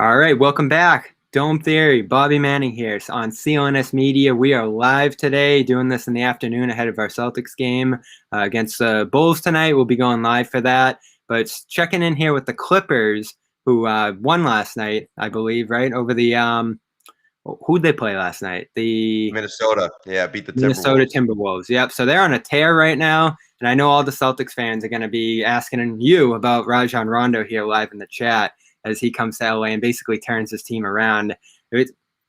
All right, welcome back. Dome Theory, Bobby Manning here on CLNS Media. We are live today, doing this in the afternoon ahead of our Celtics game against the Bulls tonight. We'll be going live for that. But checking in here with the Clippers, who won last night, I believe, right? Over the who'd they play last night? The Minnesota. Yeah, beat the Minnesota Timberwolves. Timberwolves. Yep. So they're on a tear right now. And I know all the Celtics fans are going to be asking you about Rajon Rondo here live in the chat as he comes to LA and basically turns his team around.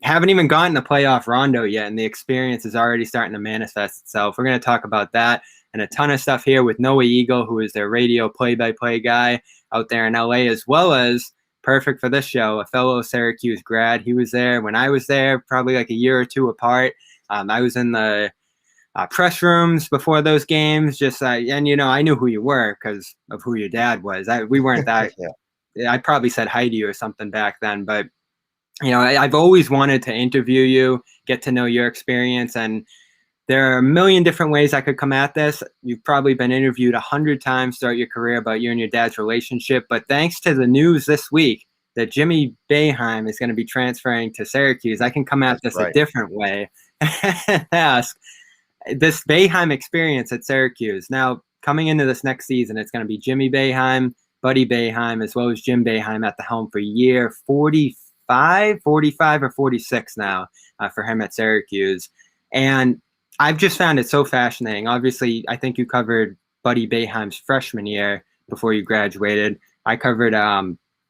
Haven't even gotten to playoff Rondo yet, and the experience is already starting to manifest itself. We're going to talk about that and a ton of stuff here with Noah Eagle, who is their radio play-by-play guy out there in LA, as well as perfect for this show, a fellow Syracuse grad. He was there when I was there, probably like a year or two apart. I was in the press rooms before those games, and I knew who you were because of who your dad was. We weren't that. Yeah. I probably said hi to you or something back then, but I've always wanted to interview you, get to know your experience, and there are a million different ways I could come at this. You've probably been interviewed 100 times throughout your career about you and your dad's relationship, but thanks to the news this week that Jimmy Boeheim is going to be transferring to Syracuse, I can come at this a different way and ask this Boeheim experience at Syracuse. Now, coming into this next season, it's going to be Jimmy Boeheim, Buddy Boeheim, as well as Jim Boeheim at the helm for year 45 or 46 now for him at Syracuse. And I've just found it so fascinating. Obviously, I think you covered Buddy Boeheim's freshman year before you graduated. I covered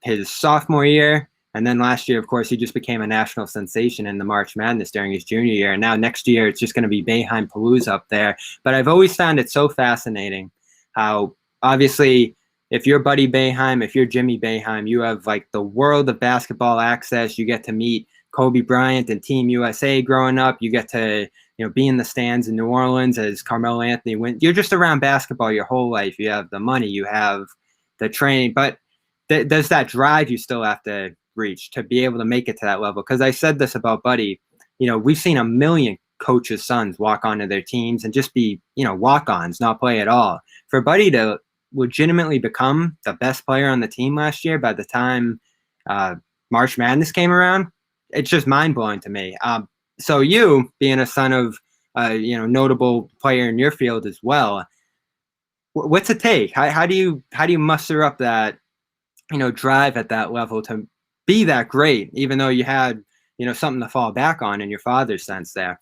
his sophomore year. And then last year, of course, he just became a national sensation in the March Madness during his junior year. And now next year, it's just going to be Boeheim Palooza up there. But I've always found it so fascinating how, obviously, if you're Buddy Boeheim, if you're Jimmy Boeheim, you have like the world of basketball access. You get to meet Kobe Bryant and Team USA growing up. You get to be in the stands in New Orleans as Carmelo Anthony went. You're just around basketball your whole life. You have the money, you have the training, but there's that drive you still have to reach to be able to make it to that level. Because I said this about Buddy, we've seen a million coaches' sons walk onto their teams and just be, walk-ons, not play at all. For Buddy to legitimately become the best player on the team last year by the time March Madness came around, it's just mind-blowing to me. So you, being a son of notable player in your field as well, what's it take? How do you muster up that drive at that level to be that great, even though you had something to fall back on in your father's sense there?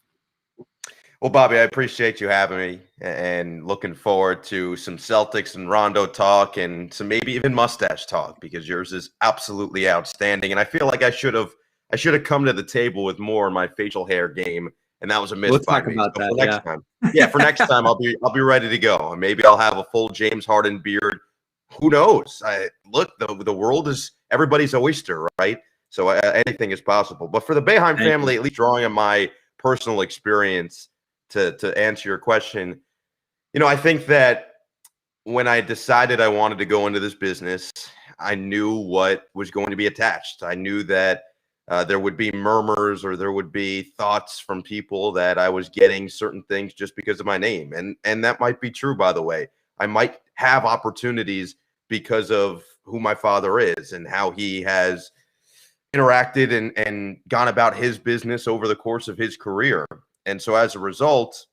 Well, Bobby, I appreciate you having me and looking forward to some Celtics and Rondo talk and some maybe even mustache talk, because yours is absolutely outstanding. And I feel like I should have come to the table with more in my facial hair game, and that was a miss by me. So for next time, for next time, I'll be ready to go, and maybe I'll have a full James Harden beard. Who knows? Look, the world is everybody's oyster, right? So anything is possible. But for the Boeheim family, at least drawing on my personal experience to answer your question, I think that when I decided I wanted to go into this business, I knew what was going to be attached. I knew that there would be murmurs or there would be thoughts from people that I was getting certain things just because of my name. And that might be true, by the way. I might have opportunities because of who my father is and how he has interacted and gone about his business over the course of his career. And so as a result,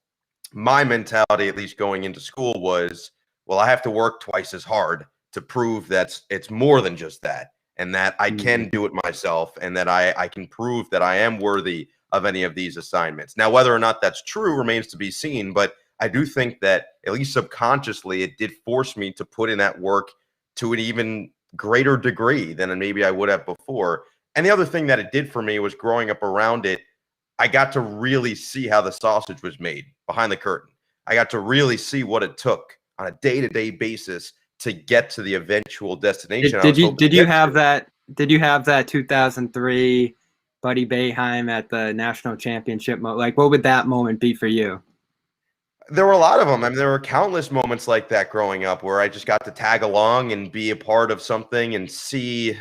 my mentality, at least going into school, was, well, I have to work twice as hard to prove that it's more than just that, and that I can do it myself, and that I can prove that I am worthy of any of these assignments. Now, whether or not that's true remains to be seen, but I do think that at least subconsciously it did force me to put in that work to an even greater degree than maybe I would have before. And the other thing that it did for me was growing up around it, I got to really see how the sausage was made behind the curtain. I got to really see what it took on a day-to-day basis to get to the eventual destination. Did you have that 2003 Buddy Boeheim at the national championship? Like, what would that moment be for you? There were a lot of them. I mean, there were countless moments like that growing up where I just got to tag along and be a part of something and see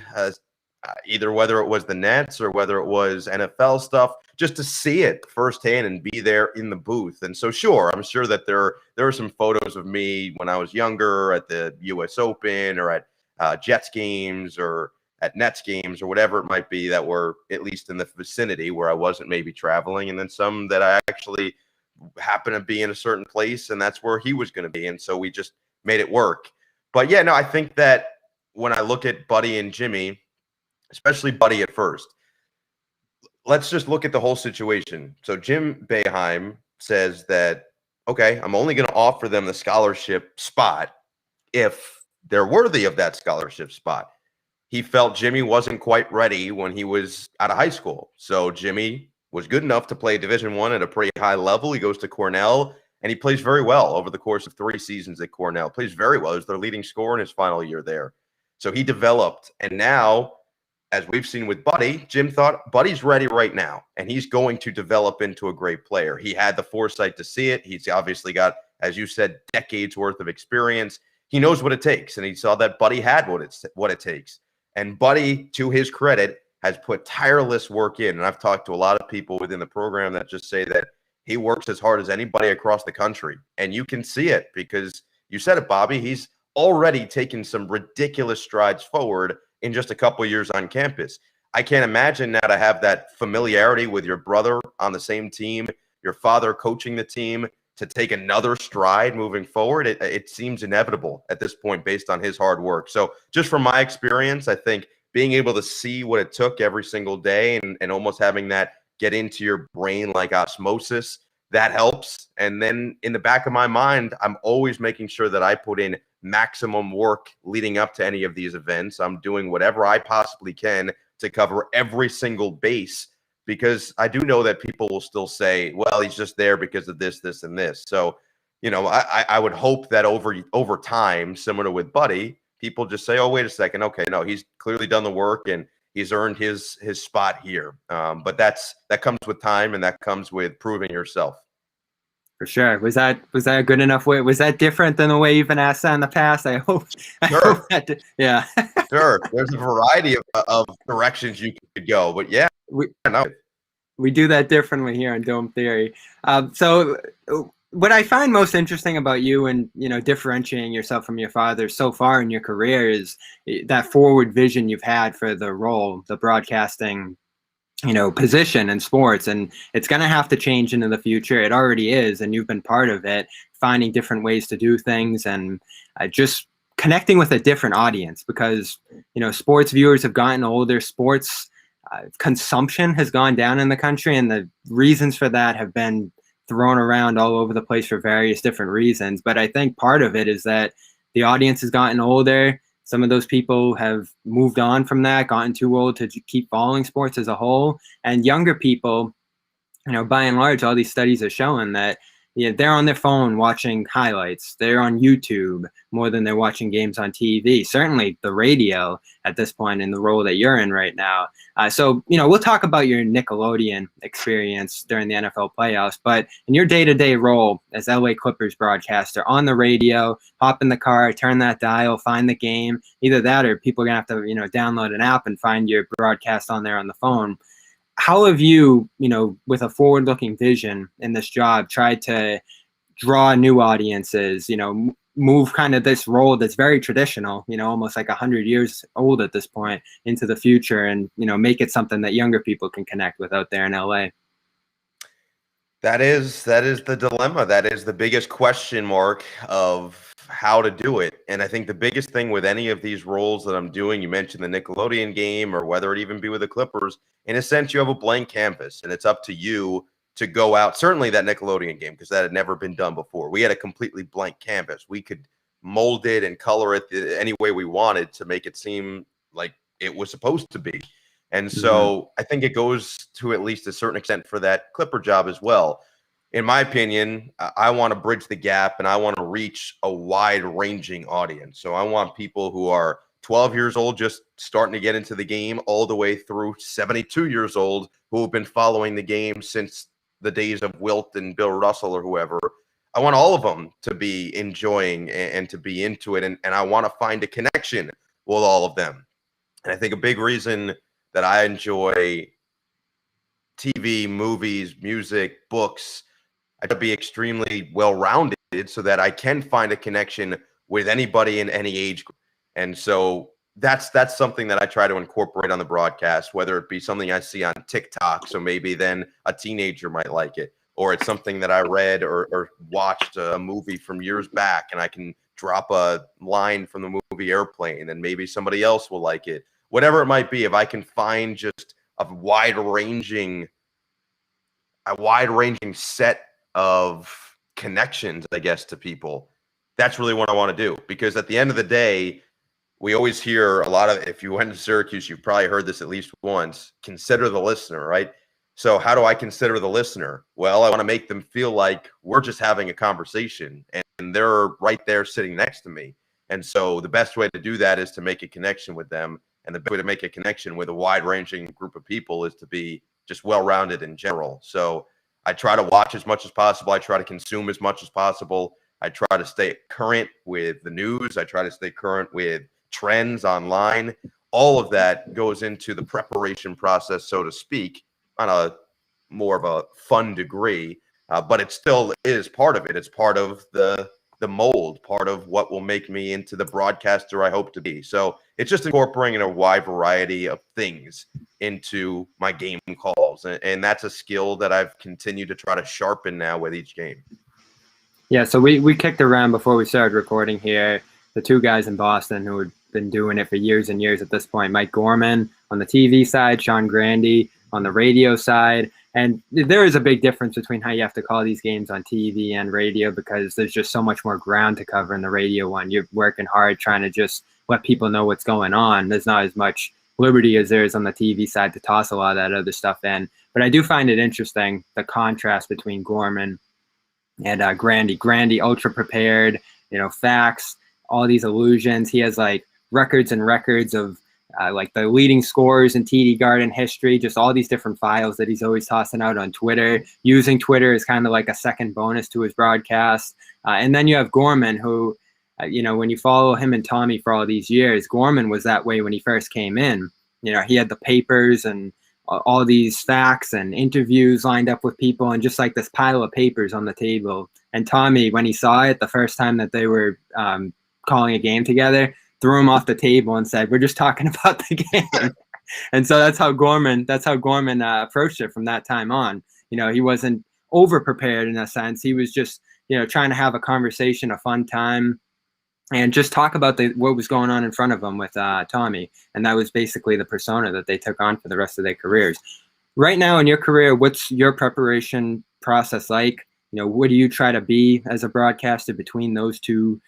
either whether it was the Nets or whether it was NFL stuff, just to see it firsthand and be there in the booth. And so, sure, I'm sure that there are some photos of me when I was younger at the U.S. Open or at Jets games or at Nets games or whatever it might be that were at least in the vicinity where I wasn't maybe traveling, and then some that I actually happened to be in a certain place and that's where he was going to be. And so we just made it work. But yeah, no, I think that when I look at Buddy and Jimmy, especially Buddy at first, let's just look at the whole situation. So Jim Boeheim says that, okay, I'm only going to offer them the scholarship spot if they're worthy of that scholarship spot. He felt Jimmy wasn't quite ready when he was out of high school. So Jimmy was good enough to play Division I at a pretty high level. He goes to Cornell, and he plays very well over the course of 3 seasons at Cornell. Plays very well. He was their leading scorer in his final year there. So he developed. And now, as we've seen with Buddy, Jim thought Buddy's ready right now, and he's going to develop into a great player. He had the foresight to see it. He's obviously got, as you said, decades worth of experience. He knows what it takes, and he saw that Buddy had what it takes. And Buddy, to his credit, has put tireless work in. And I've talked to a lot of people within the program that just say that he works as hard as anybody across the country. And you can see it because you said it, Bobby. He's already taken some ridiculous strides forward in just a couple of years on campus. I can't imagine now to have that familiarity with your brother on the same team, your father coaching the team, to take another stride moving forward. It seems inevitable at this point based on his hard work. So just from my experience, I think being able to see what it took every single day and almost having that get into your brain like osmosis, that helps. And then in the back of my mind, I'm always making sure that I put in maximum work leading up to any of these events. I'm doing whatever I possibly can to cover every single base, because I do know that people will still say, well, he's just there because of this, this, and this. So, you know, I would hope that over time, similar to with Buddy, people just say, oh, wait a second. Okay, no, he's clearly done the work and he's earned his spot here. But that comes with time, and that comes with proving yourself. For sure. Was that a good enough way? Was that different than the way you've been asked that in the past? I hope. Sure. Yeah. Sure. There's a variety of directions you could go, but yeah, we do that differently here on Dome Theory. So what I find most interesting about you and, you know, differentiating yourself from your father so far in your career is that forward vision you've had for the role, the broadcasting, you know, position in sports. And it's going to have to change into the future. It already is. And you've been part of it, finding different ways to do things and just connecting with a different audience, because, you know, sports viewers have gotten older. Sports consumption has gone down in the country, and the reasons for that have been thrown around all over the place for various different reasons. But I think part of it is that the audience has gotten older. Some of those people have moved on from that, gotten too old to keep following sports as a whole. And younger people, you know, by and large, all these studies are showing that, you know, they're on their phone watching highlights. They're on YouTube more than they're watching games on TV. Certainly the radio at this point in the role that you're in right now. So, you know, we'll talk about your Nickelodeon experience during the NFL playoffs, but in your day-to-day role as LA Clippers broadcaster on the radio, hop in the car, turn that dial, find the game, either that or people are going to have to, you know, download an app and find your broadcast on there on the phone. How have you, you know, with a forward-looking vision in this job, tried to draw new audiences, you know, move kind of this role that's very traditional, you know, almost like 100 years old at this point, into the future, and, you know, make it something that younger people can connect with out there in LA? That is the dilemma. That is the biggest question mark of how to do it. And I think the biggest thing with any of these roles that I'm doing, you mentioned the Nickelodeon game, or whether it even be with the Clippers, in a sense, you have a blank canvas, and it's up to you to go out. Certainly that Nickelodeon game, because that had never been done before. We had a completely blank canvas. We could mold it and color it any way we wanted to make it seem like it was supposed to be. And so I think it goes to at least a certain extent for that Clipper job as well. In my opinion, I want to bridge the gap, and I want to reach a wide-ranging audience. So I want people who are 12 years old just starting to get into the game, all the way through 72 years old who have been following the game since the days of Wilt and Bill Russell or whoever. I want all of them to be enjoying and to be into it, and I want to find a connection with all of them. And I think a big reason that I enjoy TV, movies, music, books, I try to be extremely well-rounded so that I can find a connection with anybody in any age group. And so that's something that I try to incorporate on the broadcast, whether it be something I see on TikTok, so maybe then a teenager might like it, or it's something that I read or watched a movie from years back, and I can drop a line from the movie Airplane, and maybe somebody else will like it. Whatever it might be, if I can find just a wide-ranging set of connections, I guess, to people, that's really what I want to do. Because at the end of the day, we always hear a lot of, if you went to Syracuse, you've probably heard this at least once, consider the listener, right? So how do I consider the listener? Well, I want to make them feel like we're just having a conversation and they're right there sitting next to me. And so the best way to do that is to make a connection with them. And the best way to make a connection with a wide-ranging group of people is to be just well-rounded in general. So I try to watch as much as possible. I try to consume as much as possible. I try to stay current with the news. I try to stay current with trends online. All of that goes into the preparation process, so to speak, on a more of a fun degree. But it still is part of it. It's part of the mold, part of what will make me into the broadcaster I hope to be. So it's just incorporating a wide variety of things into my game calls. And that's a skill that I've continued to try to sharpen now with each game. Yeah, so we kicked around before we started recording here, the two guys in Boston who had been doing it for years and years at this point, Mike Gorman on the TV side, Sean Grandy on the radio side. And there is a big difference between how you have to call these games on TV and radio, because there's just so much more ground to cover in the radio one. You're working hard trying to just let people know what's going on. There's not as much liberty as there is on the TV side to toss a lot of that other stuff in. But I do find it interesting, the contrast between Gorman and Grandy. Grandy, ultra prepared, facts, all these illusions. He has like records and records of like the leading scorers in TD Garden history, just all these different files that he's always tossing out on Twitter, using Twitter as kind of like a second bonus to his broadcast. And then you have Gorman, who, when you follow him and Tommy for all these years, Gorman was that way when he first came in. He had the papers and all these facts and interviews lined up with people, and just like this pile of papers on the table. And Tommy, when he saw it the first time that they were calling a game together, threw him off the table and said, "We're just talking about the game." And so that's how Gorman approached it from that time on. He wasn't over prepared in a sense. He was just, trying to have a conversation, a fun time, and just talk about what was going on in front of him with Tommy. And that was basically the persona that they took on for the rest of their careers. Right now in your career, what's your preparation process like? What do you try to be as a broadcaster between those two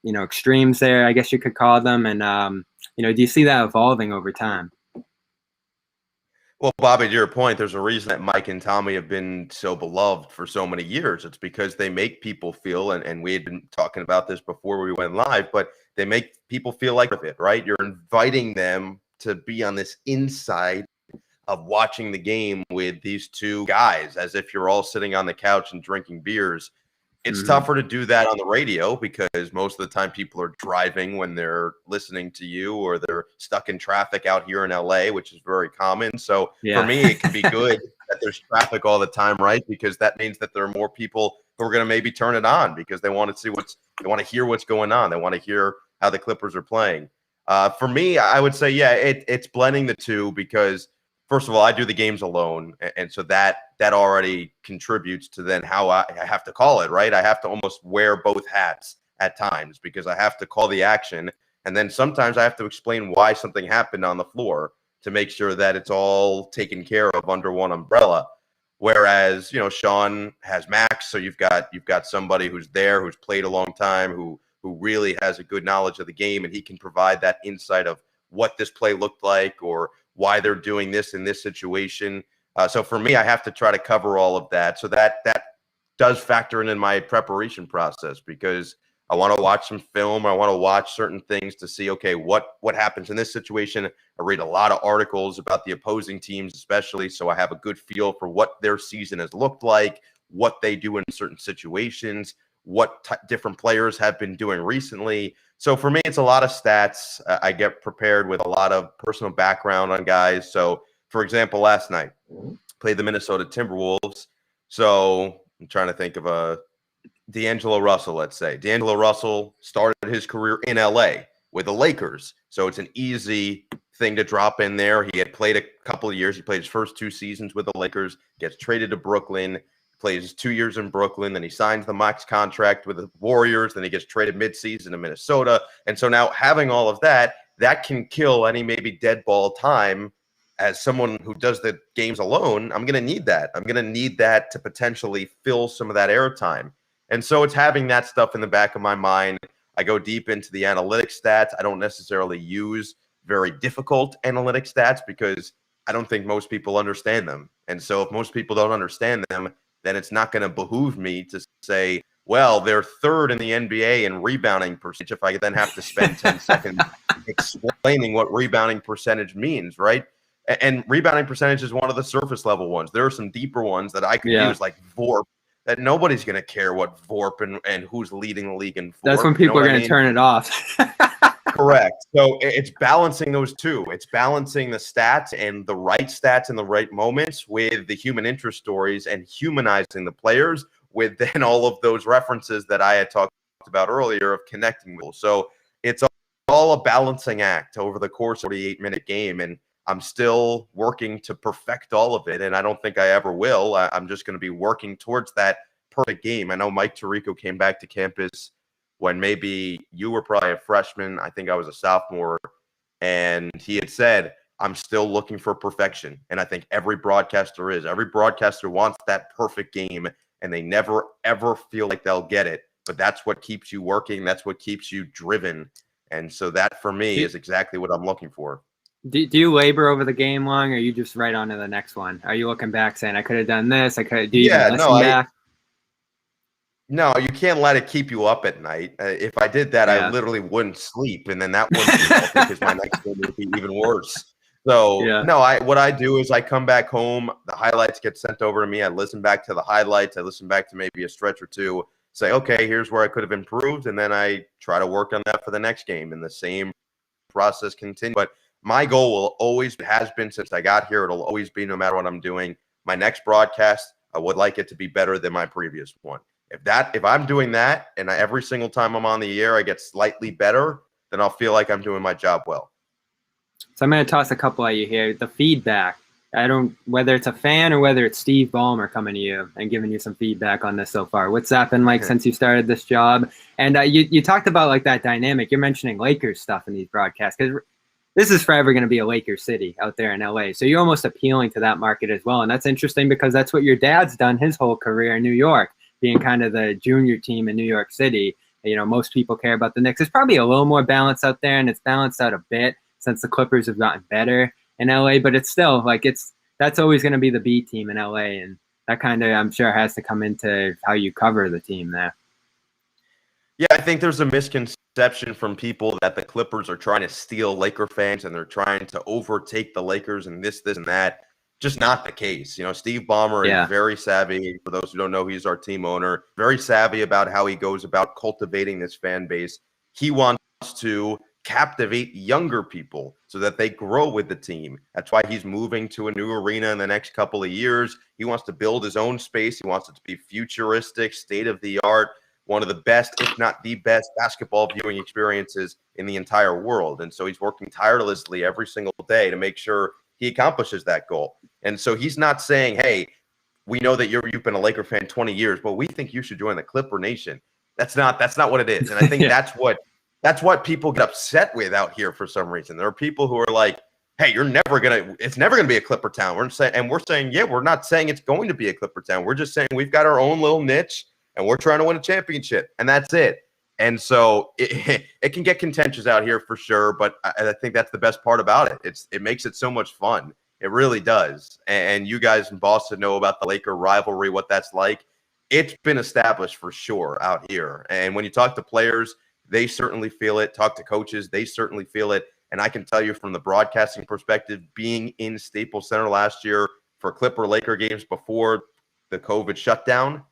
extremes there, I guess you could call them? And, do you see that evolving over time? Well, Bobby, to your point, there's a reason that Mike and Tommy have been so beloved for so many years. It's because they make people feel, and we had been talking about this before we went live, but they make people feel like it, right? You're inviting them to be on this inside of watching the game with these two guys, as if you're all sitting on the couch and drinking beers. It's tougher to do that on the radio because most of the time people are driving when they're listening to you, or they're stuck in traffic out here in LA, which is very common. So for me, it can be good that there's traffic all the time, right? Because that means that there are more people who are going to maybe turn it on because they want to see they want to hear what's going on. They want to hear how the Clippers are playing. For me, I would say, it's blending the two, because first of all, I do the games alone, and so that already contributes to then how I have to call it, right? I have to almost wear both hats at times, because I have to call the action, and then sometimes I have to explain why something happened on the floor to make sure that it's all taken care of under one umbrella. Whereas, Sean has Max, so you've got somebody who's there, who's played a long time, who really has a good knowledge of the game, and he can provide that insight of what this play looked like, or why they're doing this in this situation. So for me, I have to try to cover all of that. So that does factor in my preparation process, because I want to watch some film. I want to watch certain things to see, okay, what happens in this situation. I read a lot of articles about the opposing teams, especially, so I have a good feel for what their season has looked like, what they do in certain situations, what different players have been doing recently. So for me, it's a lot of stats. I get prepared with a lot of personal background on guys. So, for example, last night, played the Minnesota Timberwolves. So I'm trying to think of D'Angelo Russell, let's say. D'Angelo Russell started his career in LA. with the Lakers. So it's an easy thing to drop in there. He had played a couple of years. He played his first 2 seasons with the Lakers, gets traded to Brooklyn, plays 2 years in Brooklyn, then he signs the max contract with the Warriors, then he gets traded midseason to Minnesota. And so now having all of that can kill any maybe dead ball time. As someone who does the games alone, I'm going to need that. I'm going to need that to potentially fill some of that airtime. And so it's having that stuff in the back of my mind. I go deep into the analytics stats. I don't necessarily use very difficult analytic stats because I don't think most people understand them. And so if most people don't understand them, then it's not going to behoove me to say, well, they're third in the NBA in rebounding percentage if I then have to spend 10 seconds explaining what rebounding percentage means, right? And rebounding percentage is one of the surface level ones. There are some deeper ones that I could use, like VORP, that nobody's going to care what VORP and who's leading the league in VORP. That's when people are going to turn it off. Correct. So it's balancing those two. It's balancing the stats and the right stats in the right moments with the human interest stories and humanizing the players with then all of those references that I had talked about earlier of connecting with. So it's all a balancing act over the course of a 48-minute game. And I'm still working to perfect all of it, and I don't think I ever will. I'm just going to be working towards that perfect game. I know Mike Tirico came back to campus when maybe you were probably a freshman. I think I was a sophomore, and he had said, I'm still looking for perfection, and I think every broadcaster is. Every broadcaster wants that perfect game, and they never, ever feel like they'll get it, but that's what keeps you working. That's what keeps you driven, and so that, for me, is exactly what I'm looking for. Do you labor over the game long, or are you just right on to the next one? Are you looking back saying, I could have done this? Do you even listen back? No, you can't let it keep you up at night. If I did that, I literally wouldn't sleep, and then that wouldn't be healthy because my next day would be even worse. So, no, what I do is I come back home, the highlights get sent over to me, I listen back to the highlights, I listen back to maybe a stretch or two, say, okay, here's where I could have improved, and then I try to work on that for the next game, and the same process continues. But my goal will always, has been since I got here, it'll always be, no matter what I'm doing, my next broadcast, I would like it to be better than my previous one. If I'm doing that, and every single time I'm on the air, I get slightly better, then I'll feel like I'm doing my job well. So I'm going to toss a couple at you here. The feedback, whether it's a fan or whether it's Steve Ballmer coming to you and giving you some feedback on this so far. What's that been like since you started this job? And you talked about like that dynamic. You're mentioning Lakers stuff in these broadcasts because this is forever going to be a Lakers city out there in LA. So you're almost appealing to that market as well. And that's interesting because that's what your dad's done his whole career in New York, being kind of the junior team in New York City. You know, most people care about the Knicks. It's probably a little more balance out there, and it's balanced out a bit since the Clippers have gotten better in LA, but it's still like that's always going to be the B team in LA. And that kind of, I'm sure, has to come into how you cover the team there. Yeah, I think there's a misconception from people that the Clippers are trying to steal Laker fans and they're trying to overtake the Lakers and this and that. Just not the case. You know, Steve Ballmer is very savvy. For those who don't know, he's our team owner. Very savvy about how he goes about cultivating this fan base. He wants to captivate younger people so that they grow with the team. That's why he's moving to a new arena in the next couple of years. He wants to build his own space. He wants it to be futuristic, state-of-the-art, one of the best, if not the best, basketball viewing experiences in the entire world. And so he's working tirelessly every single day to make sure he accomplishes that goal. And so he's not saying, hey, we know that you've been a Laker fan 20 years, but we think you should join the Clipper Nation. That's not what it is. And I think that's what people get upset with out here for some reason. There are people who are like, hey, it's never gonna be a Clipper town. We're saying, yeah, we're not saying it's going to be a Clipper town. We're just saying we've got our own little niche and we're trying to win a championship, and that's it. And so it can get contentious out here for sure, but I think that's the best part about it. It makes it so much fun. It really does. And you guys in Boston know about the Laker rivalry, what that's like. It's been established for sure out here. And when you talk to players, they certainly feel it. Talk to coaches, they certainly feel it. And I can tell you from the broadcasting perspective, being in Staples Center last year for Clipper-Laker games before the COVID shutdown,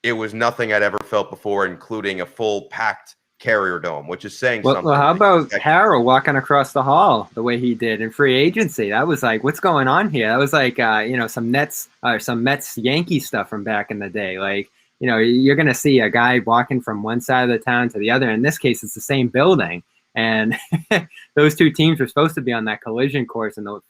it was nothing I'd ever felt before, including a full packed Carrier Dome, which is saying something. Well, how about Harold walking across the hall the way he did in free agency? That was like, what's going on here? That was like, some Nets or some Mets Yankee stuff from back in the day. Like, you're going to see a guy walking from one side of the town to the other. In this case, it's the same building. And those two teams were supposed to be on that collision course in the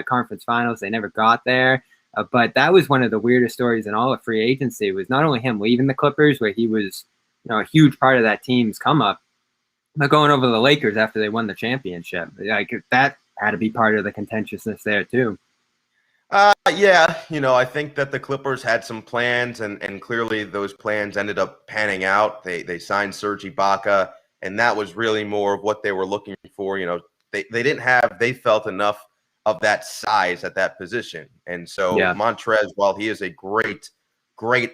conference finals. They never got there. But that was one of the weirdest stories in all of free agency, was not only him leaving the Clippers, where he was, a huge part of that team's come up, but going over the Lakers after they won the championship. Like, that had to be part of the contentiousness there too. Yeah, I think that the Clippers had some plans, and clearly those plans ended up panning out. They signed Serge Ibaka, and that was really more of what they were looking for. They felt enough of that size at that position. And so Montrez, while he is a great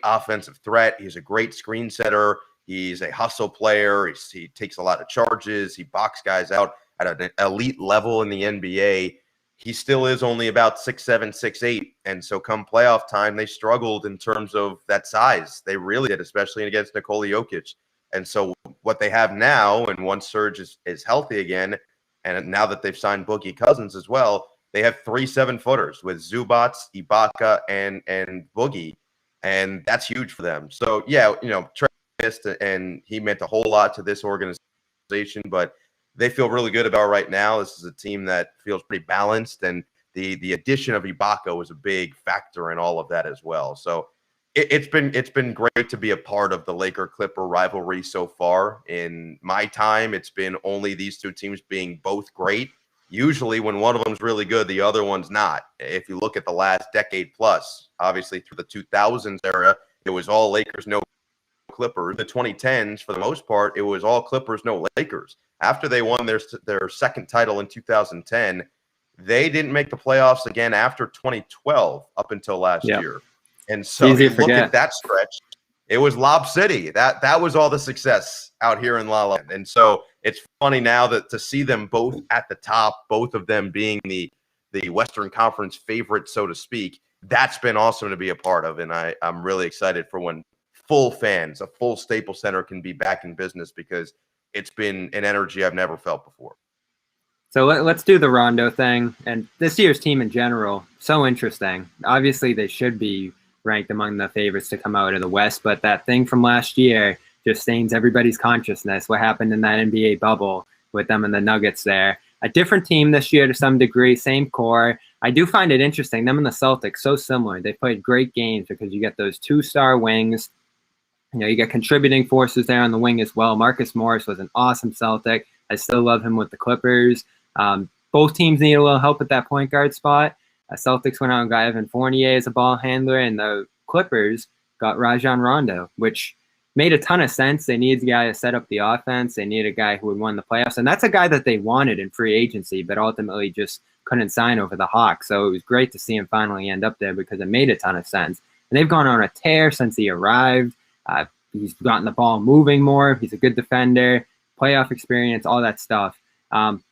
offensive threat, he's a great screen setter, he's a hustle player, he takes a lot of charges, he box guys out at an elite level in the NBA. He still is only about 6'7", 6'8", and so come playoff time, they struggled in terms of that size. They really did, especially against Nikola Jokic. And so what they have now, and once Serge is healthy again, and now that they've signed Boogie Cousins as well, they have 3 7-footers with Zubac, Ibaka, and Boogie, and that's huge for them. So Trey missed, and he meant a whole lot to this organization, but they feel really good about right now. This is a team that feels pretty balanced, and the addition of Ibaka was a big factor in all of that as well. So it's been great to be a part of the Laker-Clipper rivalry so far. In my time, it's been only these two teams being both great. Usually when one of them's really good, the other one's not. If you look at the last decade plus, obviously through the 2000s era, it was all Lakers, no Clippers. The 2010s, for the most part, it was all Clippers, no Lakers. After they won their second title in 2010, they didn't make the playoffs again after 2012 up until last year. And so you look at that stretch, it was Lob City. That was all the success out here in La La Land. And so it's funny now that to see them both at the top, both of them being the Western Conference favorite, so to speak, that's been awesome to be a part of. And I'm really excited for when full fans, a full Staples Center can be back in business, because it's been an energy I've never felt before. So let's do the Rondo thing. And this year's team in general, so interesting. Obviously, they should be ranked among the favorites to come out of the West, but that thing from last year just stains everybody's consciousness. What happened in that NBA bubble with them and the Nuggets there. A different team this year to some degree, same core. I do find it interesting. Them and the Celtics, so similar. They played great games because you get those 2-star wings. You get contributing forces there on the wing as well. Marcus Morris was an awesome Celtic. I still love him with the Clippers. Both teams need a little help at that point guard spot. Celtics went out and got Evan Fournier as a ball handler, and the Clippers got Rajon Rondo, which made a ton of sense. They needed a guy to set up the offense. They needed a guy who would win the playoffs, and that's a guy that they wanted in free agency, but ultimately just couldn't sign over the Hawks. So it was great to see him finally end up there, because it made a ton of sense. And they've gone on a tear since he arrived. He's gotten the ball moving more. He's a good defender, playoff experience, all that stuff.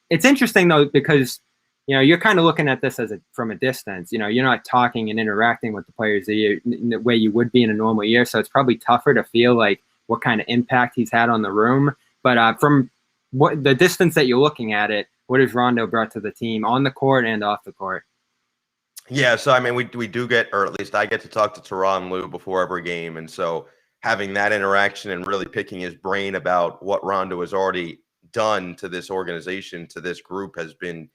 It's interesting, though, because you're kind of looking at this from a distance. You're not talking and interacting with the players the way you would be in a normal year. So it's probably tougher to feel like what kind of impact he's had on the room. But from the distance that you're looking at it, what has Rondo brought to the team on the court and off the court? Yeah, so I mean, we do get, or at least I get to talk to Tyronn Lue before every game, and so having that interaction and really picking his brain about what Rondo has already done to this organization, to this group, has been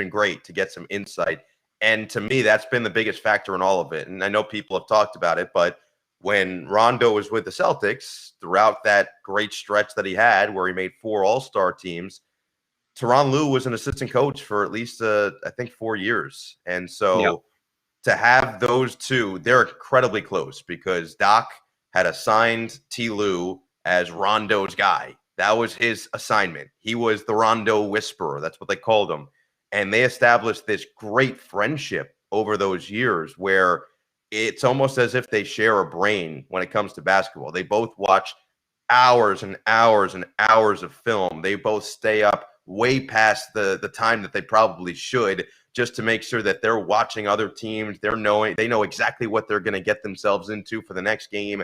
great to get some insight. And to me, that's been the biggest factor in all of it. And I know people have talked about it, but when Rondo was with the Celtics, throughout that great stretch that he had where he made 4 All-Star teams, Tyronn Lue was an assistant coach for at least, I think, 4 years. And so to have those two, they're incredibly close, because Doc had assigned T. Lue as Rondo's guy. That was his assignment. He was the Rondo whisperer. That's what they called him. And they established this great friendship over those years where it's almost as if they share a brain when it comes to basketball. They both watch hours and hours and hours of film. They both stay up way past the time that they probably should, just to make sure that they're watching other teams. They know exactly what they're going to get themselves into for the next game.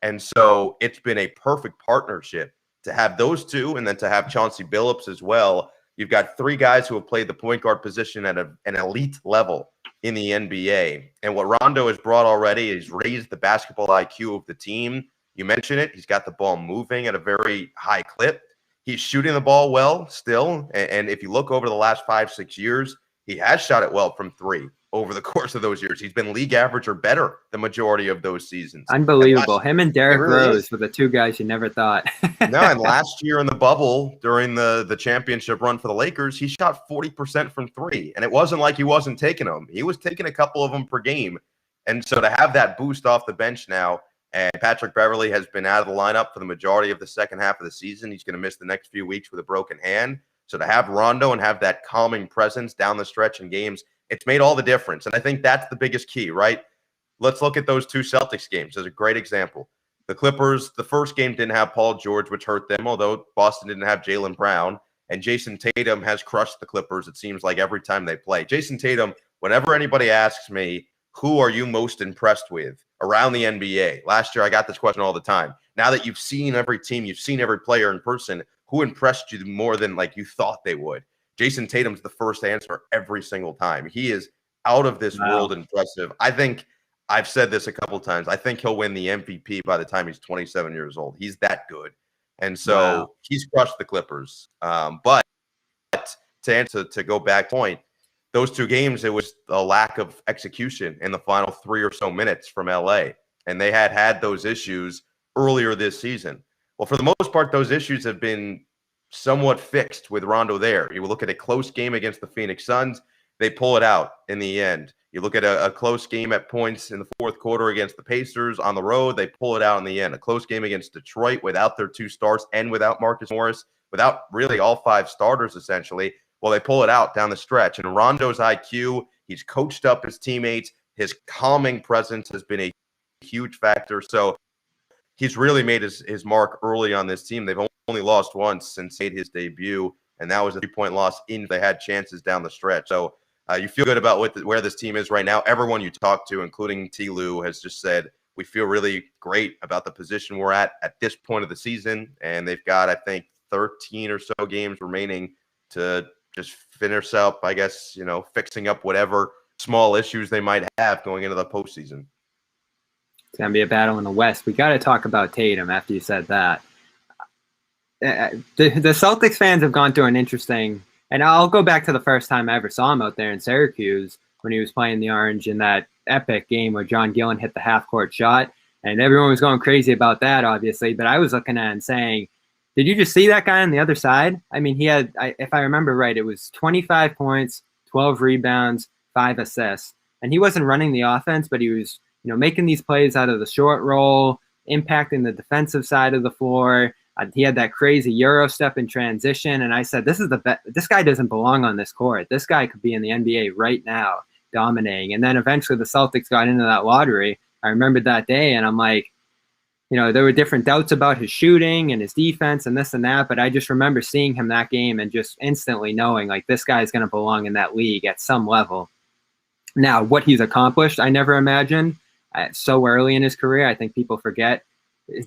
And so it's been a perfect partnership to have those two, and then to have Chauncey Billups as well. You've got 3 guys who have played the point guard position at an elite level in the NBA. And what Rondo has brought already is raised the basketball IQ of the team. You mentioned it. He's got the ball moving at a very high clip. He's shooting the ball well still. And if you look over the last 5-6 years, he has shot it well from three over the course of those years. He's been league average or better the majority of those seasons. Unbelievable. Him and Derrick really Rose were the two guys you never thought. No, and last year in the bubble during the championship run for the Lakers, he shot 40% from three. And it wasn't like he wasn't taking them. He was taking a couple of them per game. And so to have that boost off the bench now, and Patrick Beverley has been out of the lineup for the majority of the second half of the season. He's going to miss the next few weeks with a broken hand. So to have Rondo and have that calming presence down the stretch in games, it's made all the difference. And I think that's the biggest key, right? Let's look at those two Celtics games as a great example. The Clippers, the first game didn't have Paul George, which hurt them, although Boston didn't have Jaylen Brown. And Jayson Tatum has crushed the Clippers, it seems like, every time they play. Jayson Tatum, whenever anybody asks me, who are you most impressed with around the NBA? Last year, I got this question all the time. Now that you've seen every team, you've seen every player in person, who impressed you more than like you thought they would? Jayson Tatum's the first answer every single time. He is out of this world impressive. I think I've said this a couple times. I think he'll win the MVP by the time he's 27 years old. He's that good. And so he's crushed the Clippers. But to go back to point, those two games, it was a lack of execution in the final 3 or so minutes from LA. And they had those issues earlier this season. Well, for the most part, those issues have been somewhat fixed with Rondo there. You look at a close game against the Phoenix Suns, they pull it out in the end. You look at a close game at points in the fourth quarter against the Pacers on the road, they pull it out in the end. A close game against Detroit without their two stars and without Marcus Morris, without really all five starters essentially. Well, they pull it out down the stretch. And Rondo's IQ, he's coached up his teammates. His calming presence has been a huge factor. So he's really made his mark early on this team. They've only lost once since he made his debut, and that was a 3-point loss in they had chances down the stretch. So you feel good about where this team is right now. Everyone you talk to, including T. Lou, has just said, we feel really great about the position we're at this point of the season. And they've got, I think, 13 or so games remaining to just finish up, I guess, fixing up whatever small issues they might have going into the postseason. It's going to be a battle in the West. We got to talk about Tatum after you said that. The Celtics fans have gone through an interesting, and I'll go back to the first time I ever saw him out there in Syracuse when he was playing the Orange in that epic game where John Gillen hit the half-court shot, and everyone was going crazy about that, obviously, but I was looking at it and saying, did you just see that guy on the other side? I mean, he had, if I remember right, it was 25 points, 12 rebounds, 5 assists. And he wasn't running the offense, but he was, making these plays out of the short roll, impacting the defensive side of the floor. He had that crazy Euro step in transition. And I said, this guy doesn't belong on this court. This guy could be in the NBA right now, dominating. And then eventually the Celtics got into that lottery. I remembered that day, and I'm like, there were different doubts about his shooting and his defense and this and that, but I just remember seeing him that game and just instantly knowing, like, this guy is going to belong in that league at some level. Now, what he's accomplished, I never imagined so early in his career. I think people forget.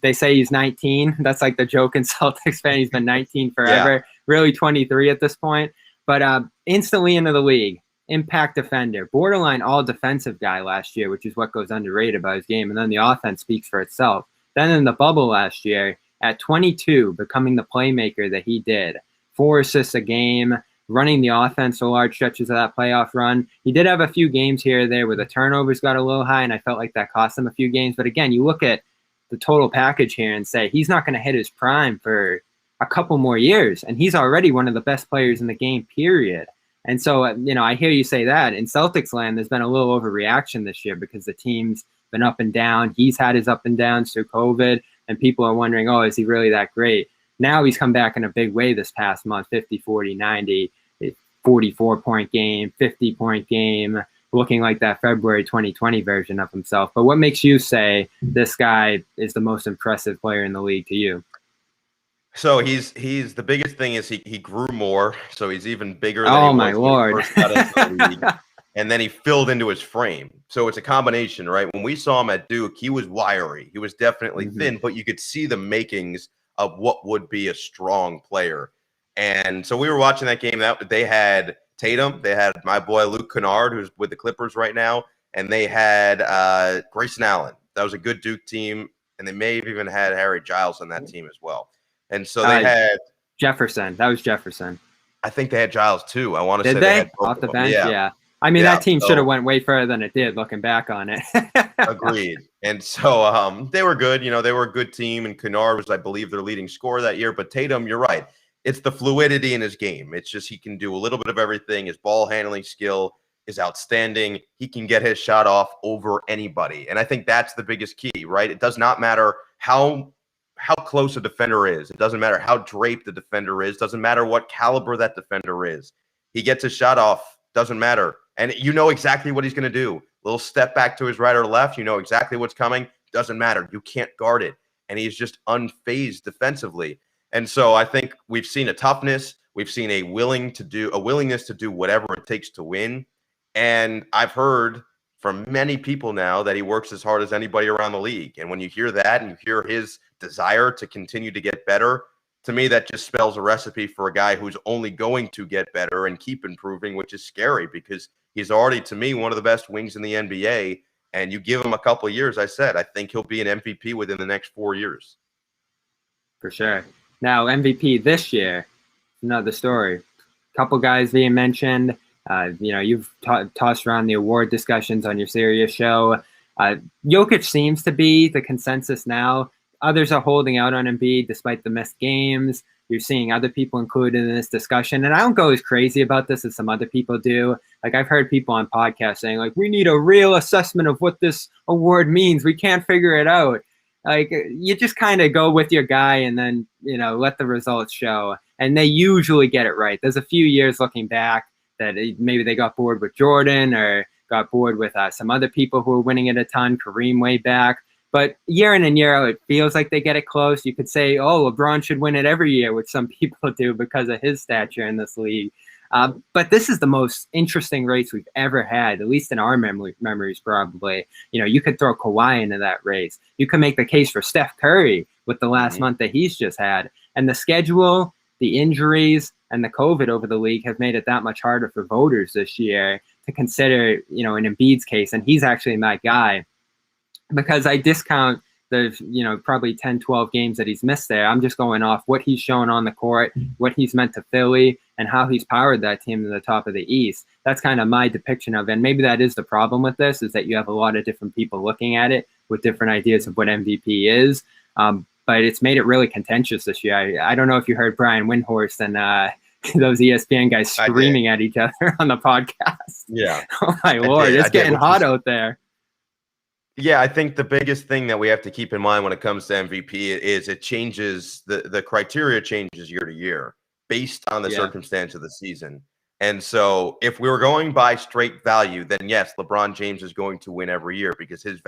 They say he's 19. That's like the joke in Celtics fan. He's been 19 forever, really 23 at this point. But instantly into the league, impact defender, borderline all-defensive guy last year, which is what goes underrated about his game. And then the offense speaks for itself. Then in the bubble last year, at 22, becoming the playmaker that he did, 4 assists a game, running the offense for large stretches of that playoff run. He did have a few games here or there where the turnovers got a little high, and I felt like that cost him a few games. But again, you look at the total package here and say he's not going to hit his prime for a couple more years, and he's already one of the best players in the game, period. And so, I hear you say that. In Celtics land, there's been a little overreaction this year because the team's been up and down. He's had his up and downs through COVID, and people are wondering, is he really that great? Now he's come back in a big way this past month, 50, 40, 90, 44-point game, 50-point game, looking like that February 2020 version of himself. But what makes you say this guy is the most impressive player in the league to you? So he's the biggest thing is he grew more, so he's even bigger than oh he my was Lord. when he first got into the league. And then he filled into his frame. So it's a combination, right? When we saw him at Duke, he was wiry. He was definitely thin, but you could see the makings of what would be a strong player. And so we were watching that game. They had Tatum. They had my boy Luke Kennard, who's with the Clippers right now. And they had Grayson Allen. That was a good Duke team. And they may have even had Harry Giles on that team as well. And so they had Jefferson. That was Jefferson. I think they had Giles too. I want to Did say they they? had both Off of the them. bench? Yeah. Yeah. I mean, Yeah. that team should have So went way further than it did, looking back on it. agreed. And so they were good. You know, they were a good team, and Kennard was, I believe, their leading scorer that year. But Tatum, you're right. It's the fluidity in his game. It's just he can do a little bit of everything. His ball handling skill is outstanding. He can get his shot off over anybody. And I think that's the biggest key, right? It does not matter how close a defender is. It doesn't matter how draped the defender is. Doesn't matter what caliber that defender is. He gets his shot off. Doesn't matter. And you know exactly what he's going to do. Little step back to his right or left. You know exactly what's coming. Doesn't matter. You can't guard it. And he's just unfazed defensively. And so I think we've seen a toughness. We've seen a willingness to do whatever it takes to win. And I've heard from many people now that he works as hard as anybody around the league. And when you hear that and you hear his desire to continue to get better, to me, that just spells a recipe for a guy who's only going to get better and keep improving, which is scary because he's already, to me, one of the best wings in the NBA. And you give him a couple of years, I think he'll be an MVP within the next 4 years. For sure. Now, MVP this year, another story. Couple guys being mentioned. You've tossed around the award discussions on your Sirius show. Jokic seems to be the consensus now. Others are holding out on Embiid despite the missed games. You're seeing other people included in this discussion. And I don't go as crazy about this as some other people do. Like, I've heard people on podcasts saying, like, we need a real assessment of what this award means. We can't figure it out. Like, you just kind of go with your guy and then, let the results show. And they usually get it right. There's a few years looking back that maybe they got bored with Jordan or got bored with some other people who were winning it a ton, Kareem way back. But year in and year out, it feels like they get it close. You could say, oh, LeBron should win it every year, which some people do because of his stature in this league. But this is the most interesting race we've ever had, at least in our memories probably. You could throw Kawhi into that race. You could make the case for Steph Curry with the last month that he's just had. And the schedule, the injuries, and the COVID over the league have made it that much harder for voters this year to consider, in Embiid's case. And he's actually my guy. Because I discount the, probably 10, 12 games that he's missed there. I'm just going off what he's shown on the court, what he's meant to Philly, and how he's powered that team to the top of the East. That's kind of my depiction of it. And maybe that is the problem with this, is that you have a lot of different people looking at it with different ideas of what MVP is. But it's made it really contentious this year. I don't know if you heard Brian Windhorst and those ESPN guys screaming at each other on the podcast. Yeah. Oh, my Lord. It's getting hot out there. Yeah, I think the biggest thing that we have to keep in mind when it comes to MVP is it changes, the criteria changes year to year based on the circumstance of the season. And so if we were going by straight value, then yes, LeBron James is going to win every year because his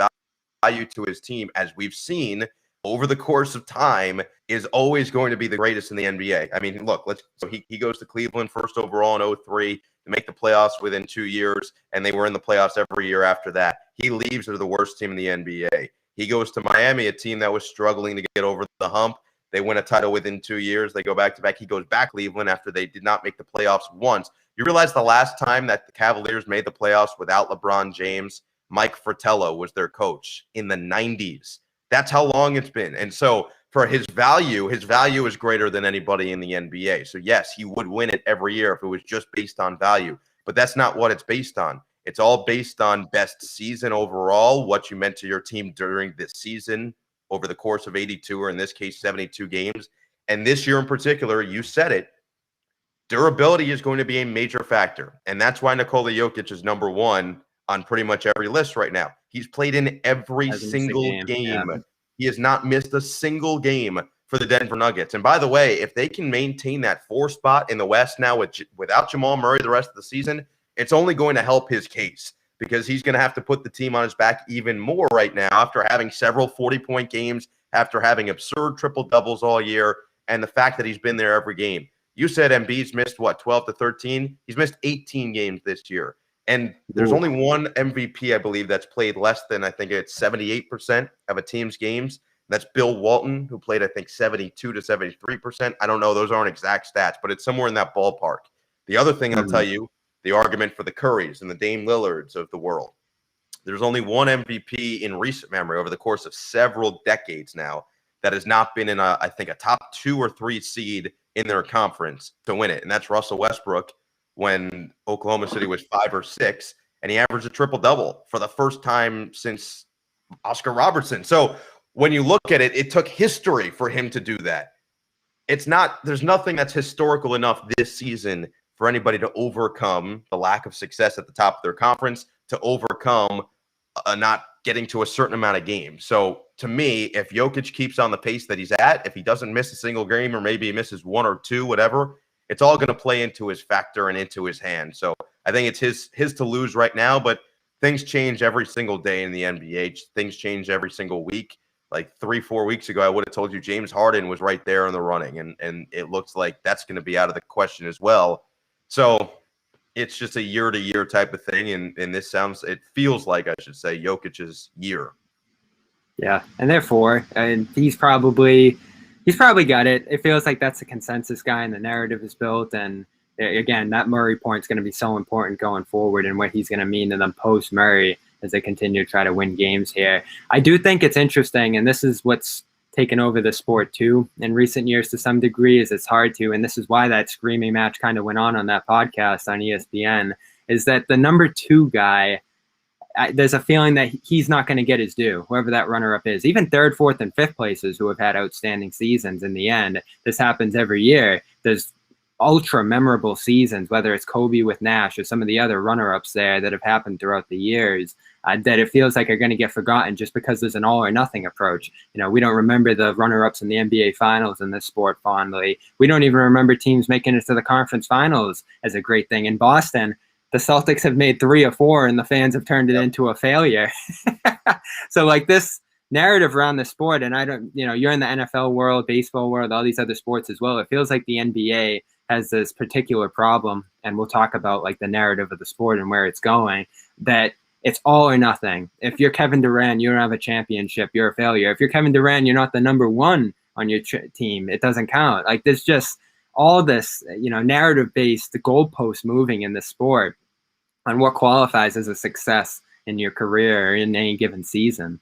value to his team, as we've seen over the course of time, is always going to be the greatest in the NBA. I mean, look, he goes to Cleveland first overall in 2003 to make the playoffs within 2 years, and they were in the playoffs every year after that. He leaves, they're the worst team in the NBA. He goes to Miami, a team that was struggling to get over the hump. They win a title within 2 years. They go back to back. He goes back to Cleveland after they did not make the playoffs once. You realize the last time that the Cavaliers made the playoffs without LeBron James, Mike Fratello was their coach in the 90s. That's how long it's been. And so for his value is greater than anybody in the NBA. So yes, he would win it every year if it was just based on value. But that's not what it's based on. It's all based on best season overall, what you meant to your team during this season over the course of 82, or in this case, 72 games. And this year in particular, you said it, durability is going to be a major factor. And that's why Nikola Jokic is number one on pretty much every list right now. He's played in every single game. Yeah. He has not missed a single game for the Denver Nuggets. And by the way, if they can maintain that 4 spot in the West now without Jamal Murray the rest of the season, it's only going to help his case because he's going to have to put the team on his back even more right now after having several 40-point games, after having absurd triple-doubles all year, and the fact that he's been there every game. You said Embiid's missed, 12 to 13? He's missed 18 games this year. And there's only one MVP, I believe, that's played less than, I think it's 78% of a team's games. That's Bill Walton, who played, I think, 72 to 73%. I don't know. Those aren't exact stats, but it's somewhere in that ballpark. The other thing I'll tell you, the argument for the Currys and the Dame Lillards of the world. There's only one MVP in recent memory over the course of several decades now that has not been in, I think, a top 2 or 3 seed in their conference to win it, and that's Russell Westbrook when Oklahoma City was 5 or 6, and he averaged a triple-double for the first time since Oscar Robertson. So when you look at it, it took history for him to do that. There's nothing that's historical enough this season for anybody to overcome the lack of success at the top of their conference, to overcome not getting to a certain amount of games. So to me, if Jokic keeps on the pace that he's at, if he doesn't miss a single game, or maybe he misses 1 or 2, whatever, it's all going to play into his factor and into his hand. So I think it's his to lose right now, but things change every single day in the NBA. Things change every single week. Like 3-4 weeks ago, I would have told you James Harden was right there in the running, and it looks like that's going to be out of the question as well. So it's just a year-to-year type of thing, and it feels like, I should say, Jokic's year. Yeah, and therefore, and he's probably got it. It feels like that's a consensus guy, and the narrative is built. And again, that Murray point is going to be so important going forward, and what he's going to mean to them post Murray as they continue to try to win games here. I do think it's interesting, and this is what's taken over the sport too in recent years to some degree, is it's hard to, and this is why that screaming match kind of went on that podcast on ESPN, is that the number 2 guy, there's a feeling that he's not going to get his due, whoever that runner-up is. Even 3rd, 4th, and 5th places who have had outstanding seasons in the end. This happens every year. There's ultra memorable seasons, whether it's Kobe with Nash or some of the other runner-ups there that have happened throughout the years, that it feels like are going to get forgotten just because there's an all or nothing approach. You know, we don't remember the runner-ups in the NBA finals in this sport fondly. We don't even remember teams making it to the conference finals as a great thing. In Boston, the Celtics have made 3 or 4 and the fans have turned it into a failure. So like this narrative around the sport, and I don't, you're in the NFL world, baseball world, all these other sports as well. It feels like the NBA has this particular problem, and we'll talk about like the narrative of the sport and where it's going, that it's all or nothing. If you're Kevin Durant, you don't have a championship, you're a failure. If you're Kevin Durant, you're not the number 1 on your team, it doesn't count. Like there's just all this, narrative-based goalpost moving in the sport on what qualifies as a success in your career or in any given season.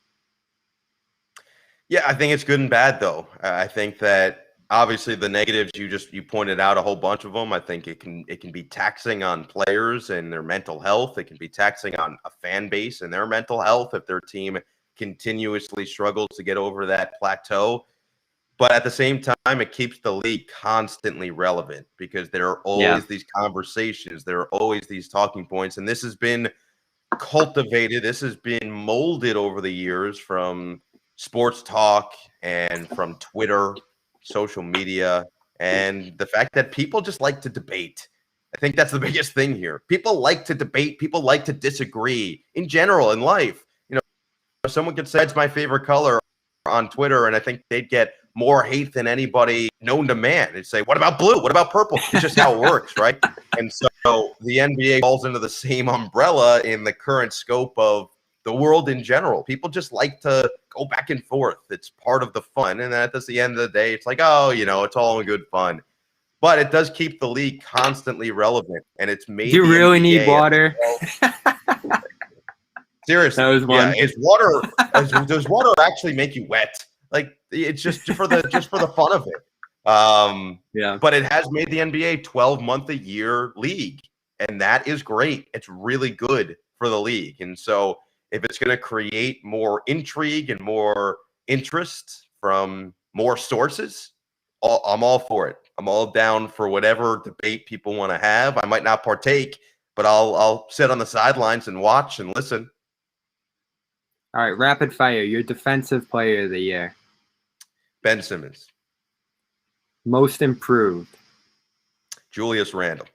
Yeah, I think it's good and bad, though. I think that obviously the negatives, you pointed out a whole bunch of them. I think it can be taxing on players and their mental health. It can be taxing on a fan base and their mental health if their team continuously struggles to get over that plateau. But at the same time, it keeps the league constantly relevant because there are always these conversations. There are always these talking points. And this has been cultivated. This has been molded over the years from sports talk and from Twitter, social media, and the fact that people just like to debate. I think that's the biggest thing here. People like to debate. People like to disagree in general in life. Someone could say it's my favorite color on Twitter, and I think they'd get more hate than anybody known to man. They'd say, what about blue? What about purple? It's just how it works, right? And so the NBA falls into the same umbrella in the current scope of the world in general. People just like to go back and forth. It's part of the fun. And then at the end of the day, it's like, it's all in good fun. But it does keep the league constantly relevant. And it's made Do you really need water? Seriously. That was one. Yeah, does water actually make you wet? Like it's just for the fun of it. But it has made the NBA 12-month-a-year league. And that is great. It's really good for the league. And so if it's going to create more intrigue and more interest from more sources, I'm all for it. I'm all down for whatever debate people want to have. I might not partake, but I'll sit on the sidelines and watch and listen. All right, rapid fire. Your defensive player of the year. Ben Simmons. Most improved. Julius Randle.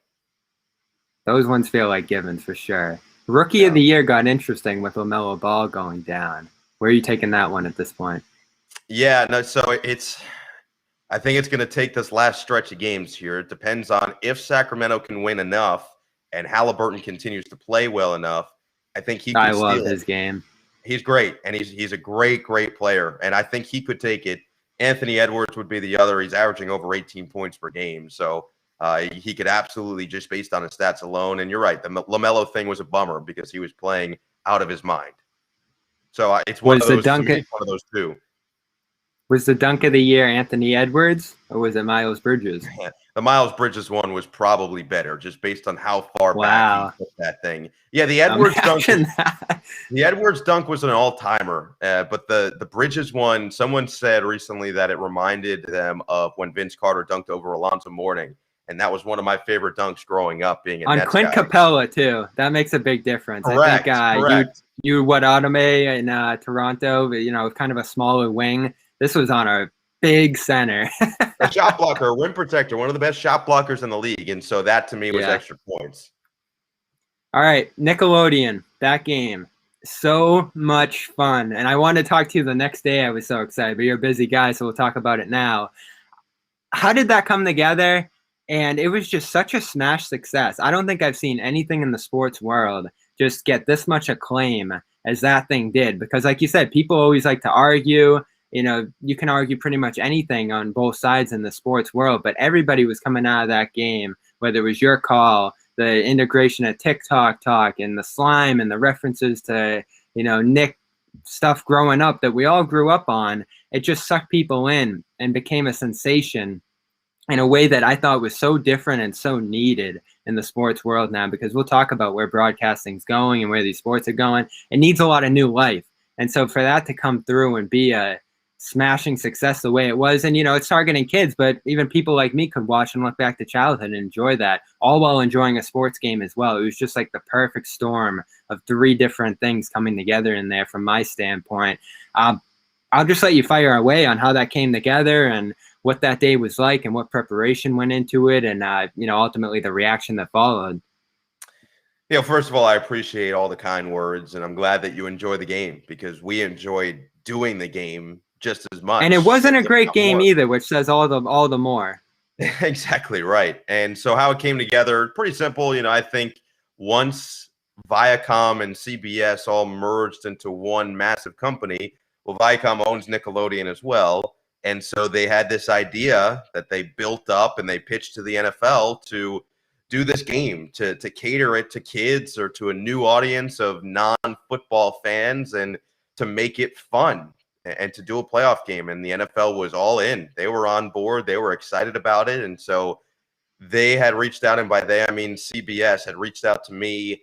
Those ones feel like givens for sure. Rookie of the year got interesting with LaMelo Ball going down. Where are you taking that one at this point? Yeah, no, so I think it's going to take this last stretch of games here. It depends on if Sacramento can win enough and Halliburton continues to play well enough. I think he I love his game. He's great, and he's a great player, and I think he could take it. Anthony Edwards would be the other. He's averaging over 18 points per game, so he could absolutely, just based on his stats alone. And you're right, the LaMelo thing was a bummer because he was playing out of his mind. So it's one of those two. Was the dunk of the year Anthony Edwards or was it Miles Bridges? The Miles Bridges one was probably better, just based on how far back he Wow. put that thing. Yeah, the Edwards dunk. The Edwards dunk was an all-timer, but the Bridges one, someone said recently that it reminded them of when Vince Carter dunked over Alonzo Mourning, and that was one of my favorite dunks growing up, being a On Nets Clint guy. Capella too. That makes a big difference. Correct, I think correct. you Watanabe in Toronto, kind of a smaller wing. This was on a big center. A shot blocker, a rim protector, one of the best shot blockers in the league, and so that to me was extra points. All right, Nickelodeon, that game. So much fun. And I wanted to talk to you the next day. I was so excited, but you're a busy guy, so we'll talk about it now. How did that come together? And it was just such a smash success. I don't think I've seen anything in the sports world just get this much acclaim as that thing did. Because like you said, people always like to argue. You can argue pretty much anything on both sides in the sports world, but everybody was coming out of that game, whether it was your call, the integration of TikTok talk and the slime and the references to, Nick stuff growing up that we all grew up on. It just sucked people in and became a sensation in a way that I thought was so different and so needed in the sports world now, because we'll talk about where broadcasting's going and where these sports are going. It needs a lot of new life. And so for that to come through and be a smashing success the way it was, and it's targeting kids, but even people like me could watch and look back to childhood and enjoy that, all while enjoying a sports game as well. It was just like the perfect storm of three different things coming together in there from my standpoint. I'll just let you fire away on how that came together and what that day was like and what preparation went into it, and ultimately the reaction that followed. First of all, I appreciate all the kind words, and I'm glad that you enjoy the game, because we enjoyed doing the game just as much. And it wasn't a great game either, which says all the more. Exactly right. And so how it came together, pretty simple. I think once Viacom and CBS all merged into one massive company, well, Viacom owns Nickelodeon as well. And so they had this idea that they built up and they pitched to the NFL to do this game, to cater it to kids or to a new audience of non-football fans, and to make it fun and to do a playoff game. And the NFL was all in. They were on board. They were excited about it. And so they had reached out, and by they, I mean CBS had reached out to me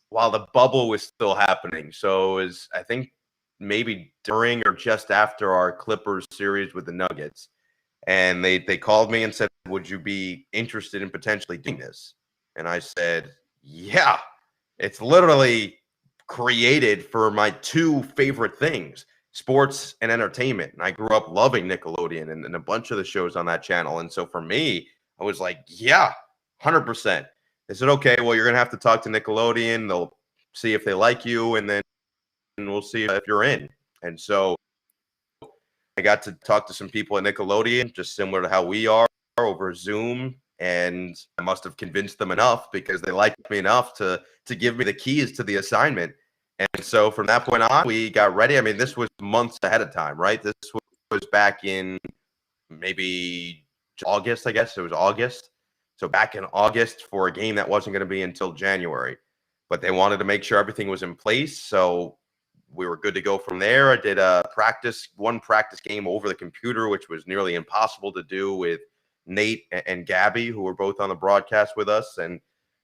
while the bubble was still happening. So it was, I think, maybe during or just after our Clippers series with the Nuggets. And they called me and said, would you be interested in potentially doing this? And I said, yeah, it's literally created for my two favorite things, sports and entertainment. And I grew up loving Nickelodeon and a bunch of the shows on that channel. And so for me, I was like, yeah, 100%. They said, okay, well, you're going to have to talk to Nickelodeon. They'll see if they like you, and then we'll see if you're in. And so I got to talk to some people at Nickelodeon, just similar to how we are, over Zoom. And I must have convinced them enough, because they liked me enough to give me the keys to the assignment. And so from that point on, we got ready. I mean, this was months ahead of time, right? This was back in maybe August, I guess. It was August. So back in August for a game that wasn't going to be until January. But they wanted to make sure everything was in place. So we were good to go from there. I did one practice game over the computer, which was nearly impossible to do, with Nate and Gabby, who were both on the broadcast with us. And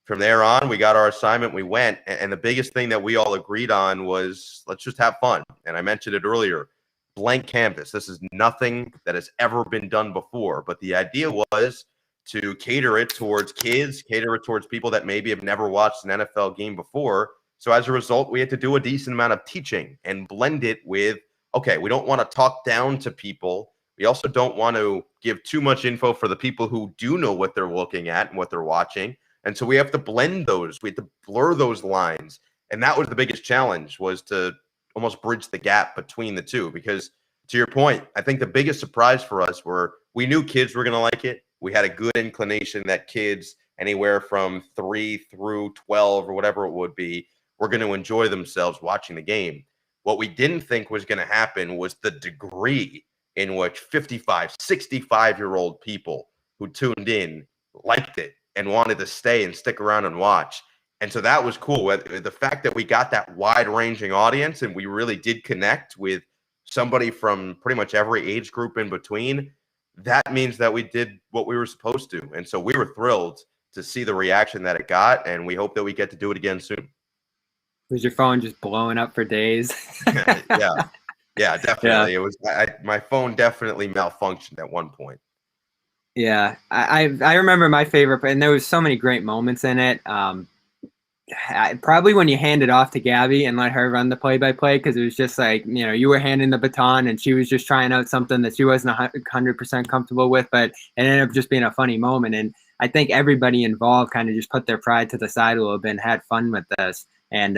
from there on, we got our assignment. We went. And the biggest thing that we all agreed on was, let's just have fun. And I mentioned it earlier, blank canvas. This is nothing that has ever been done before. But the idea was to cater it towards kids, cater it towards people that maybe have never watched an NFL game before. So as a result, we had to do a decent amount of teaching and blend it with, okay, we don't want to talk down to people. We also don't want to give too much info for the people who do know what they're looking at and what they're watching. And so we have to blend those. We have to blur those lines. And that was the biggest challenge, was to almost bridge the gap between the two. Because to your point, I think the biggest surprise for us were, we knew kids were going to like it. We had a good inclination that kids anywhere from 3 through 12 or whatever it would be were going to enjoy themselves watching the game. What we didn't think was going to happen was the degree in which 55, 65-year-old people who tuned in liked it and wanted to stay and stick around and watch. And so that was cool. The fact that we got that wide-ranging audience and we really did connect with somebody from pretty much every age group in between, that means that we did what we were supposed to. And so we were thrilled to see the reaction that it got, and we hope that we get to do it again soon. Was your phone just blowing up for days? Yeah, definitely. It was. My phone definitely malfunctioned at one point. Yeah, I remember my favorite, and there was so many great moments in it. Probably when you hand it off to Gabby and let her run the play-by-play, because it was just like, you were handing the baton and she was just trying out something that she wasn't 100% comfortable with, but it ended up just being a funny moment. And I think everybody involved kind of just put their pride to the side a little bit and had fun with this, and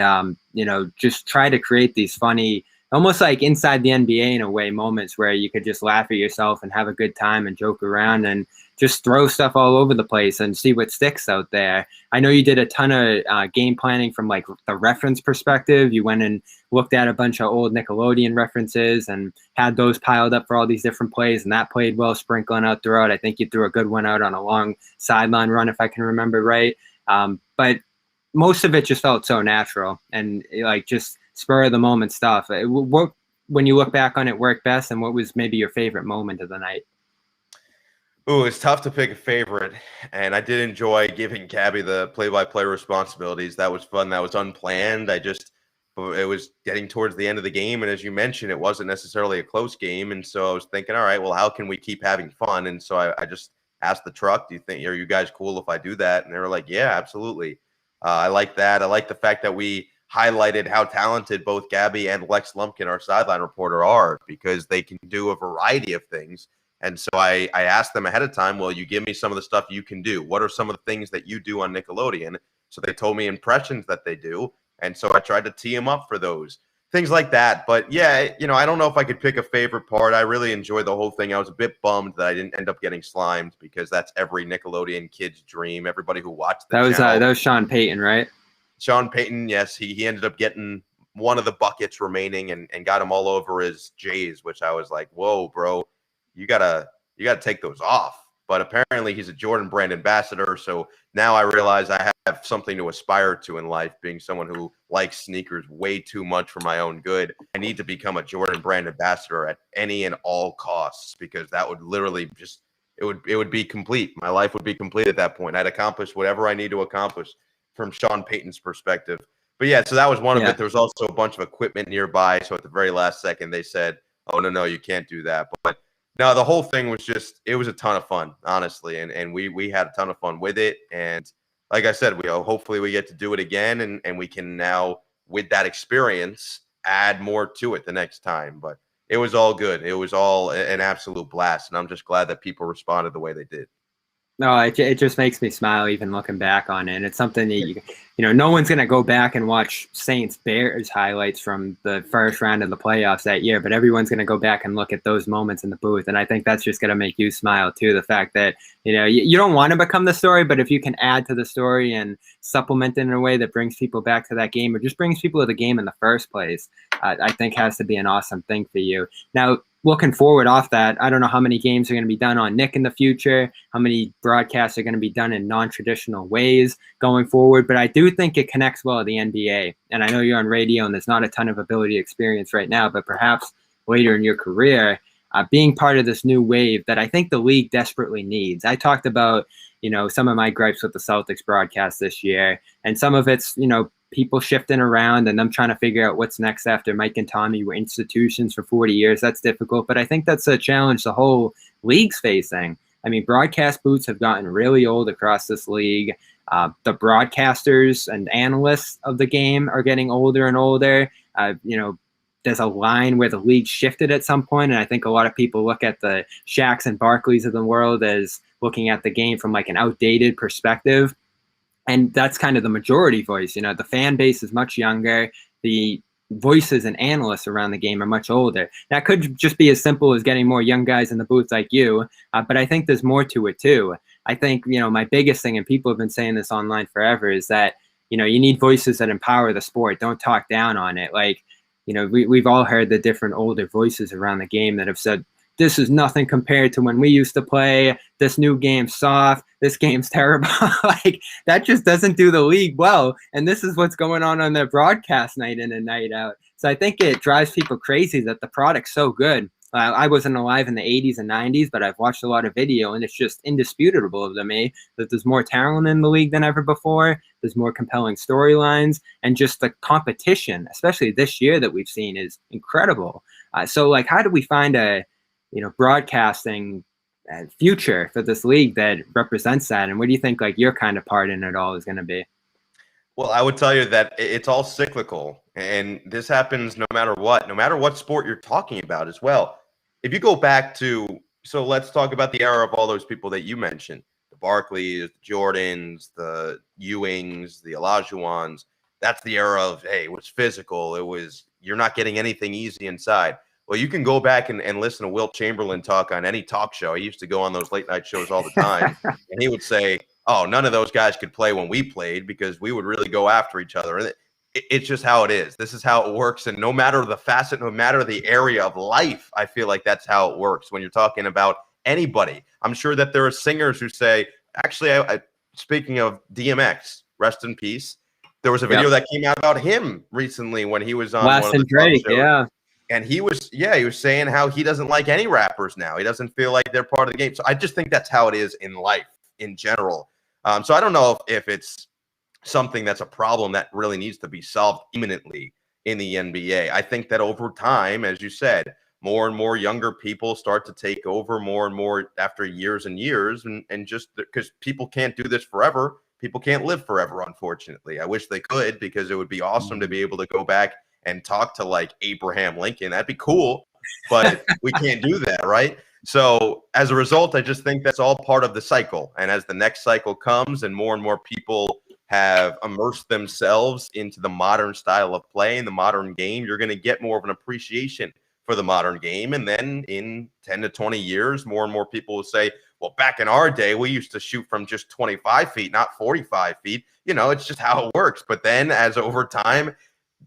just try to create these funny, almost like inside the NBA in a way, moments where you could just laugh at yourself and have a good time and joke around and just throw stuff all over the place and see what sticks out there. I know you did a ton of game planning from like the reference perspective. You went and looked at a bunch of old Nickelodeon references and had those piled up for all these different plays, and that played well, sprinkling out throughout. I think you threw a good one out on a long sideline run, if I can remember right. But most of it just felt so natural and like just spur of the moment stuff. What, when you look back on it, worked best, and what was maybe your favorite moment of the night? Ooh, it's tough to pick a favorite, and I did enjoy giving Gabby the play-by-play responsibilities. That was fun. That was unplanned. It was getting towards the end of the game, and as you mentioned, it wasn't necessarily a close game, and so I was thinking, all right, well, how can we keep having fun? And so I just asked the truck, are you guys cool if I do that? And they were like, yeah, absolutely. I like that. I like the fact that we highlighted how talented both Gabby and Lex Lumpkin, our sideline reporter, are, because they can do a variety of things. And so I asked them ahead of time, well, you give me some of the stuff you can do. What are some of the things that you do on Nickelodeon? So they told me impressions that they do. And so I tried to tee them up for those things like that. But yeah, I don't know if I could pick a favorite part. I really enjoyed the whole thing. I was a bit bummed that I didn't end up getting slimed, because that's every Nickelodeon kid's dream. Everybody who watched the channel. That was Sean Payton, right? Sean Payton, yes. He ended up getting one of the buckets remaining and got him all over his J's, which I was like, whoa, bro. You gotta take those off. But apparently he's a Jordan brand ambassador, so now I realize I have something to aspire to in life, being someone who likes sneakers way too much for my own good. I need to become a Jordan brand ambassador at any and all costs, because that would literally it would be complete. My life would be complete at that point. I'd accomplish whatever I need to accomplish from Sean Payton's perspective. But yeah, so that was one of it. There was also a bunch of equipment nearby, so at the very last second they said, oh, no, you can't do that. But no, the whole thing was it was a ton of fun, honestly, and we had a ton of fun with it. And like I said, hopefully we get to do it again, and we can now, with that experience, add more to it the next time. But it was all good. It was all an absolute blast, and I'm just glad that people responded the way they did. No, it just makes me smile even looking back on it. And it's something that no one's going to go back and watch Saints Bears highlights from the first round of the playoffs that year, but everyone's going to go back and look at those moments in the booth. And I think that's just going to make you smile too. The fact that, you don't want to become the story, but if you can add to the story and supplement it in a way that brings people back to that game, or just brings people to the game in the first place, I think has to be an awesome thing for you. Now, looking forward off that, I don't know how many games are going to be done on Nick in the future, how many broadcasts are going to be done in non-traditional ways going forward, but I do think it connects well to the NBA. And I know you're on radio and there's not a ton of ability experience right now, but perhaps later in your career, being part of this new wave that I think the league desperately needs. I talked about, some of my gripes with the Celtics broadcast this year, and some of it's, people shifting around and them trying to figure out what's next after Mike and Tommy were institutions for 40 years. That's difficult, but I think that's a challenge the whole league's facing. I mean, broadcast booths have gotten really old across this league. The broadcasters and analysts of the game are getting older and older. There's a line where the league shifted at some point, and I think a lot of people look at the Shaqs and Barkleys of the world as looking at the game from like an outdated perspective. And that's kind of the majority voice. The fan base is much younger. The voices and analysts around the game are much older. That could just be as simple as getting more young guys in the booth like you. But I think there's more to it too. I think, my biggest thing, and people have been saying this online forever, is that, you need voices that empower the sport. Don't talk down on it. Like, we've all heard the different older voices around the game that have said, this is nothing compared to when we used to play. This new game's soft. This game's terrible. Like, that just doesn't do the league well. And this is what's going on their broadcast night in and night out. So I think it drives people crazy that the product's so good. I wasn't alive in the 80s and 90s, but I've watched a lot of video, and it's just indisputable to me that there's more talent in the league than ever before. There's more compelling storylines, and just the competition, especially this year that we've seen, is incredible. So, like, how do we find a, broadcasting future for this league that represents that? And what do you think, like, your kind of part in it all is going to be? Well, I would tell you that it's all cyclical, and this happens no matter what sport you're talking about as well. If you go back to, so let's talk about the era of all those people that you mentioned, the Barkleys, the Jordans, the Ewings, the Olajuwons. That's the era of, hey, it was physical. It was, you're not getting anything easy inside. Well, you can go back and listen to Wilt Chamberlain talk on any talk show. I used to go on those late night shows all the time, and he would say, oh, none of those guys could play when we played because we would really go after each other. And it's just how it is. This is how it works. And no matter the facet, no matter the area of life, I feel like that's how it works when you're talking about anybody. I'm sure that there are singers who say, actually, speaking of DMX, rest in peace, there was a video that came out about him recently when he was on Wes one of the and Drake, shows. yeah. And he was saying how he doesn't like any rappers now. He doesn't feel like they're part of the game. So I just think that's how it is in life in general. So I don't know if it's something that's a problem that really needs to be solved imminently in the NBA. I think that over time, as you said, more and more younger people start to take over more and more after years and years. And just because people can't do this forever, people can't live forever, unfortunately. I wish they could, because it would be awesome to be able to go back and talk to like Abraham Lincoln. That'd be cool, but we can't do that, right? So as a result, I just think that's all part of the cycle. And as the next cycle comes and more people have immersed themselves into the modern style of play and the modern game, you're going to get more of an appreciation for the modern game. And then in 10 to 20 years, more and more people will say, well, back in our day, we used to shoot from just 25 feet, not 45 feet. It's just how it works. But then as over time,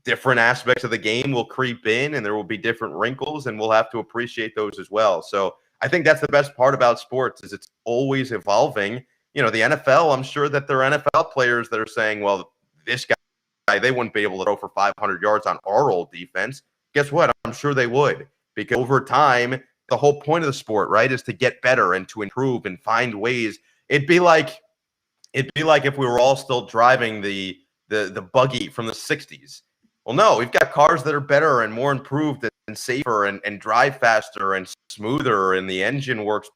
different aspects of the game will creep in and there will be different wrinkles, and we'll have to appreciate those as well. So I think that's the best part about sports, is it's always evolving. The NFL, I'm sure that there are NFL players that are saying, well, this guy, they wouldn't be able to throw for 500 yards on our old defense. Guess what? I'm sure they would, because over time, the whole point of the sport, right, is to get better and to improve and find ways. It'd be like if we were all still driving the buggy from the 60s. Well, no, we've got cars that are better and more improved and safer and drive faster and smoother, and the engine works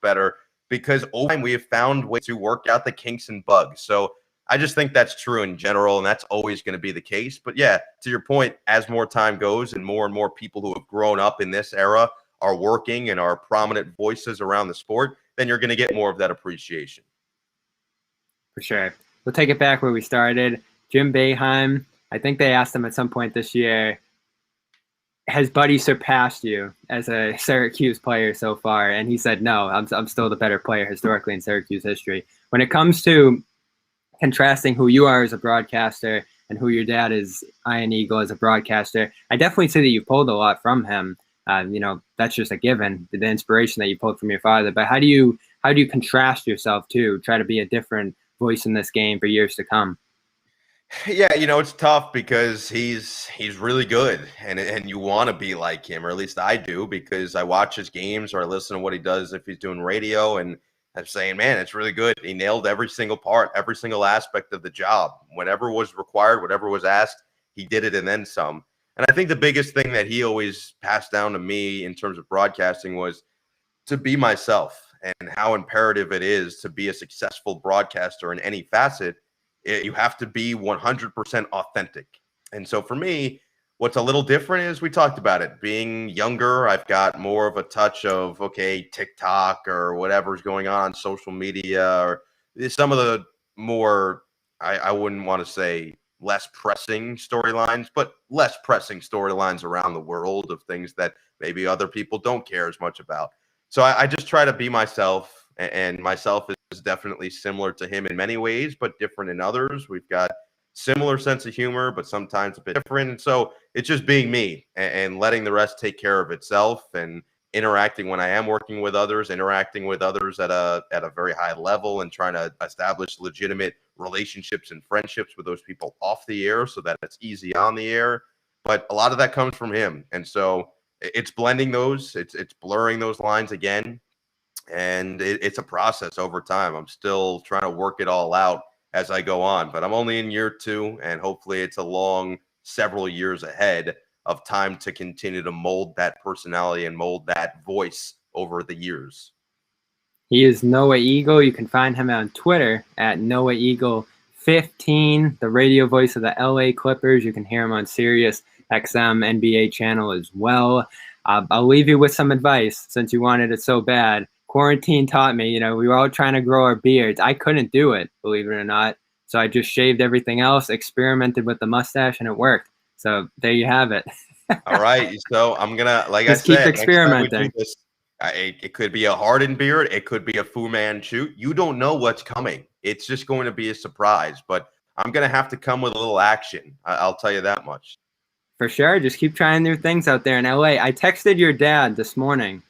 better because over time we have found ways to work out the kinks and bugs. So I just think that's true in general, and that's always going to be the case. But yeah, to your point, as more time goes and more people who have grown up in this era are working and are prominent voices around the sport, then you're going to get more of that appreciation. For sure. We'll take it back where we started. Jim Boeheim, I think they asked him at some point this year, has Buddy surpassed you as a Syracuse player so far? And he said, no, I'm still the better player historically in Syracuse history. When it comes to contrasting who you are as a broadcaster and who your dad is, Iron Eagle, as a broadcaster, I definitely see that you pulled a lot from him. That's just a given, the inspiration that you pulled from your father. But how do you contrast yourself to try to be a different voice in this game for years to come? Yeah, it's tough because he's really good, and you want to be like him, or at least I do, because I watch his games or I listen to what he does if he's doing radio, and I'm saying, man, it's really good. He nailed every single part, every single aspect of the job. Whatever was required, whatever was asked, he did it and then some. And I think the biggest thing that he always passed down to me in terms of broadcasting was to be myself, and how imperative it is to be a successful broadcaster in any facet. You have to be 100% authentic. And so for me, what's a little different is, we talked about it, being younger, I've got more of a touch of, okay, TikTok or whatever's going on social media, or some of the more, I wouldn't want to say less pressing storylines, but less pressing storylines around the world of things that maybe other people don't care as much about. So I just try to be myself, and myself is definitely similar to him in many ways, but different in others. We've got similar sense of humor, but sometimes a bit different. And so it's just being me and letting the rest take care of itself, and interacting when I am working with others, interacting with others at a very high level, and trying to establish legitimate relationships and friendships with those people off the air so that it's easy on the air. but a lot of that comes from him. And so it's blending those, it's blurring those lines again. And it's a process over time. I'm still trying to work it all out as I go on, but I'm only in year 2, and hopefully it's a long several years ahead of time to continue to mold that personality and mold that voice over the years. He is Noah Eagle. You can find him on Twitter at Noah Eagle 15, the radio voice of the LA Clippers. You can hear him on Sirius XM NBA channel as well. I'll leave you with some advice since you wanted it so bad. Quarantine taught me, we were all trying to grow our beards. I couldn't do it, believe it or not. So I just shaved everything else, experimented with the mustache, and it worked. So there you have it. All right. So I'm going to, like just I said, keep experimenting. Next time we do this, it could be a hardened beard. It could be a Fu Manchu. You don't know what's coming. It's just going to be a surprise. But I'm going to have to come with a little action. I'll tell you that much. For sure. Just keep trying new things out there in LA. I texted your dad this morning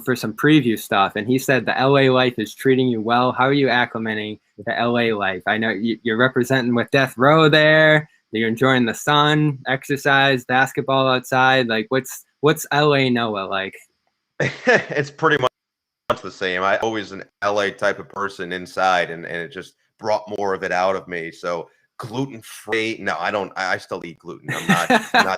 for some preview stuff, and he said the LA life is treating you well. How are you acclimating to LA life? I know you're representing with Death Row there. You're enjoying the sun, exercise, basketball outside. Like, what's LA Noah like? It's pretty much the same. I always an LA type of person inside, and it just brought more of it out of me. So gluten-free. No, I don't. I still eat gluten. I'm not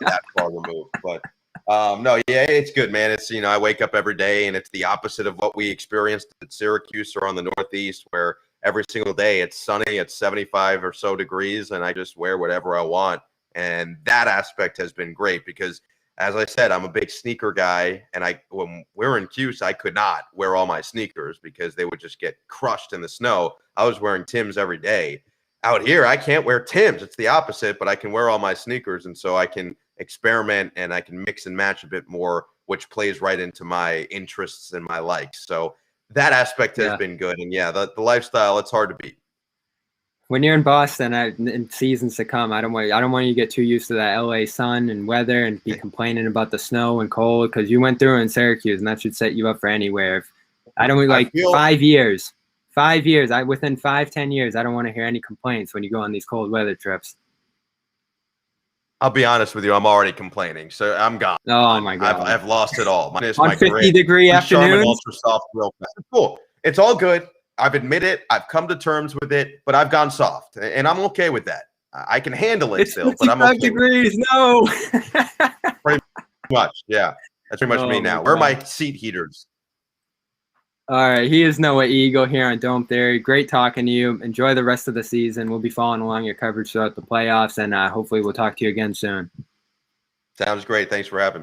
that far removed. But no, yeah, it's good, man. It's, I wake up every day, and it's the opposite of what we experienced at Syracuse or on the Northeast, where every single day it's sunny, it's 75 or so degrees, and I just wear whatever I want. And that aspect has been great because, as I said, I'm a big sneaker guy, and when we were in Cuse, I could not wear all my sneakers because they would just get crushed in the snow. I was wearing Timbs every day. Out here, I can't wear Timbs. It's the opposite, but I can wear all my sneakers, and so I can experiment and I can mix and match a bit more, which plays right into my interests and my likes. So that aspect has been good. And yeah, the lifestyle, it's hard to beat. When you're in Boston in seasons to come, I don't want you to get too used to that LA sun and weather and be complaining about the snow and cold, because you went through it in Syracuse, and that should set you up for anywhere. I don't 5 years. 5 years. Within 5-10 years, I don't want to hear any complaints when you go on these cold weather trips. I'll be honest with you, I'm already complaining, so I'm gone. Oh my God, I've lost it all. On 50-degree afternoons, ultra soft, real fast. Cool. It's all good. I've admitted it. I've come to terms with it, but I've gone soft, and I'm okay with that. I can handle it it's still, but I'm okay. 55 degrees. No. Pretty much, yeah. That's pretty much me now. Where are my seat heaters? All right, he is Noah Eagle here on Dome Theory. Great talking to you. Enjoy the rest of the season. We'll be following along your coverage throughout the playoffs, and hopefully we'll talk to you again soon. Sounds great. Thanks for having me.